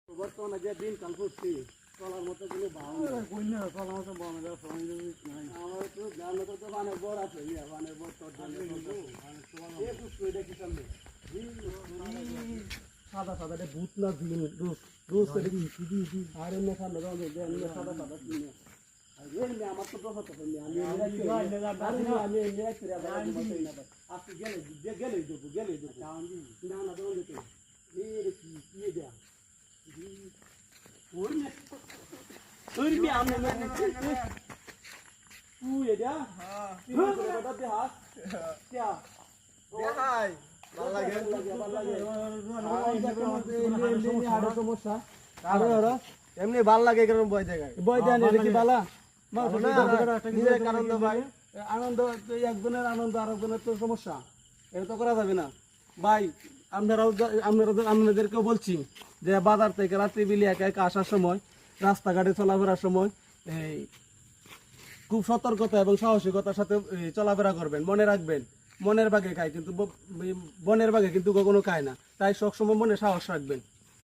বর্তমানে যে দিন কাল করছি চলার মতো কোনো বাহন চলার মতো বাহন আমার তো জানো তো বানের বর আছে বানের বর তোর সাদা সাদা ভূত না দিন রোজ আর এমনি সামনে সাদা সাদা কিনে আমার তো প্রভাত আমি আজকে গেলেই দেবো না না দেবো কি দেয়া এমনি ভাল লাগে কেরকম বয় জায়গায় বয় দেন এটা কি বালা আনন্দ ভাই আনন্দ একজনের আনন্দ আর একজনের তো সমস্যা এটা তো করা যাবে না ভাই আপনাদেরকেও বলছি যে বাজার থেকে রাত্রি বিলি একা একা আসার সময় রাস্তাঘাটে চলাফেরার সময় এই খুব সতর্কতা এবং সাহসিকতার সাথে চলাফেরা করবেন মনে রাখবেন মনের বাগে খায় কিন্তু বনের বাগে কিন্তু কখনো খায় না তাই সবসময় মনে সাহস রাখবেন।